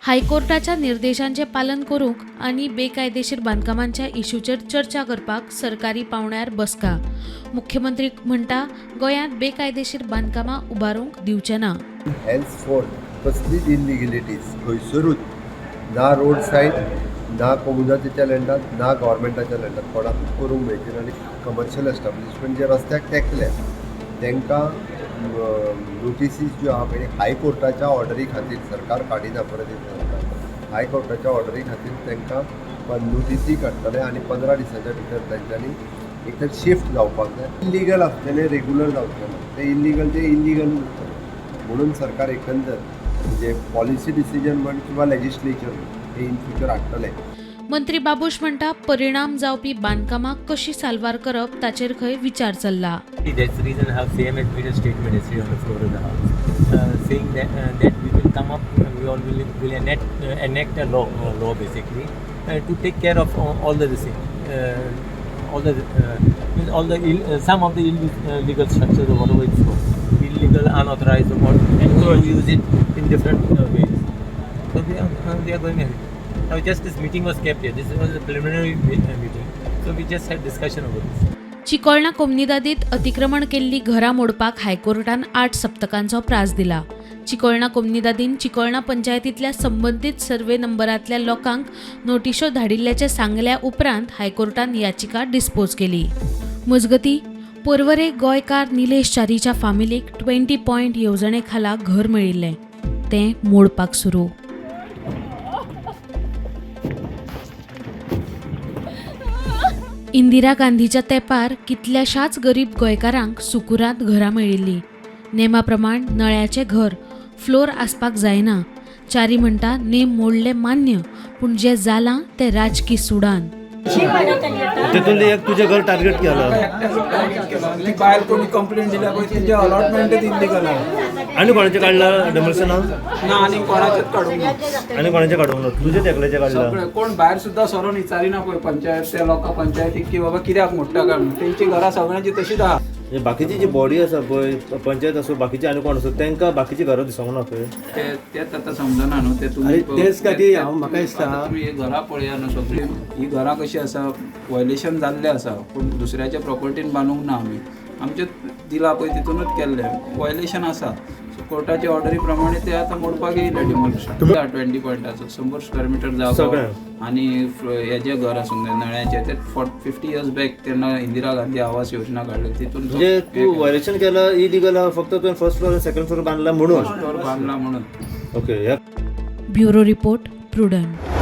हायकोर्टाच्या निर्देशांचे पालन करूंक आनी बेकायदेशीर बांदकामांच्या इश्यूचेर चर्चा करपाक सरकारी पावण्यार बसका. मुख्यमंत्री म्हणटा गोंयांत बेकायदेशीर बांदकामां उबारूंक दिवचे ना. हेन्सफोर्थ कसलीच इलिगलिटीज खंयसरूच ना रोड सायड ना कोमुनातीच्या लँडात ना गव्हर्मेंटाच्या लँडात कोणाकूच करूंक मेळची ना. आनी कमर्शियल एस्टाब्लिशमेंट जे रस्त्याक तेंकले तांकां नोटिसीस ज्यो आहा पळय हायकोर्टाच्या ऑर्डरी खातीर सरकार काडिना परत हायकोर्टाच्या ऑर्डरी खातीर तांकां नोटिसी काडटले आनी 15 दिसांच्या भितर तांच्यांनी एक तर शिफ्ट जावपाक जाय. इलिगल आसतलें रेग्युलर जावचें ना. ते इलिगल म्हणून सरकार एकंदर म्हणजे पॉलिसी डिसिजन म्हण किंवा लेजिस्लेचर हे इन फ्युचर हाडटले. मंत्री बाबूश म्हणटा परिणाम जावपी बांदकामां कशी साल्वार करप ताचेर खंय विचार चल्ला. That's the reason how CM has made a statement yesterday on the floor of the House, saying that we will come up, we all will enact a law basically to take care of all the some of the illegal structures or whatever it's called, illegal, unauthorized, and so use it in different ways. So they are going ahead. Now just this meeting was kept here. This was a preliminary meeting, so we just had discussion over this. Chicolna कोमनीदादीत अतिक्रमण केल्ली घरां मोडपाक हायकोर्टान 8 सप्तकांचो प्रास दिला. चिकोळणा कोमनीदादीन चिकोळणा पंचायतींतल्या संबंधीत सर्वे नंबरांतल्या लोकांक नोटिश्यो धाडिल्ल्याचे सांगल्या उपरांत हायकोर्टान याचिका डिस्पोज केली. मजगतीं पर्वरे गोंयकार निलेश च्यारीच्या फामिलीक 20 पॉयंट येवजणे खाला घर मेळिल्लें तें मोडपाक सुरू. इंदिरा गांधीच्या तेंपार कितल्याशाच गरीब गोंयकारांक सुकुरात घरां मेळिल्लीं. नेमा प्रमाण नळ्याचें घर, फ्लोर आसपाक जायना. च्यारी म्हणटा नेम मोडले मान्य, पूण जें जालां तें राजकी सुडान. तितून एक तुझे घर टार्गेट केलं बाहेर कोणी कंप्लेंट दिल्या तुझे अलॉटमेंट इल्लीगल आहे. आणि कोणाचे काढलं डेमोल्शन ना आणि कोणाचेच काढूंक ना. आणि कोणाचे काढूंक ना तुझे तेकल्याचे काढलं. सगळे कोण भायर सुद्धा सरून विचारिना पळय पंचायत त्या लोकां पंचायतीक की बाबा कित्याक मोडटा काय म्हणून. तेंची घरां सगळ्यांची तशीच आहा. बाकीची जी बॉडी आसा पळय पंचायत असो बाकीचे आनी कोण असो तांकां बाकीची घरां दिसोंक ना पळय. तेच आतां समजना न्हू. ते तुमी तेच खातीर हांव म्हाका दिसता तुमी ही घरां पळया न्हू सगळी. ही घरां कशी आसा वायलेशन जाल्लें आसा पूण दुसऱ्याच्या प्रॉपर्टीन बांदूंक ना आमी. आमचे दिला पळय तितूनच केल्लें वायलेशन आसा. कोर्टाच्या ऑर्डरी प्रमाणे ते आतां मोडपाक येयले डिमोलिशन. 20 पॉयंटाचो 100 स्क्वेअर मिटर जागो आनी हेजे घर आसूंक जाय नळ्याचे. ते 50 इयर्स बॅक तेन्ना इंदिरा गांधी आवास योजना काडली तितून म्हणजे तू वायलेशन केलं इलिगल फक्त तुवें फर्स्ट फ्लोर सेकंड फ्लोर बांदला म्हणून. बांदला म्हणून. ओके. Bureau report prudent.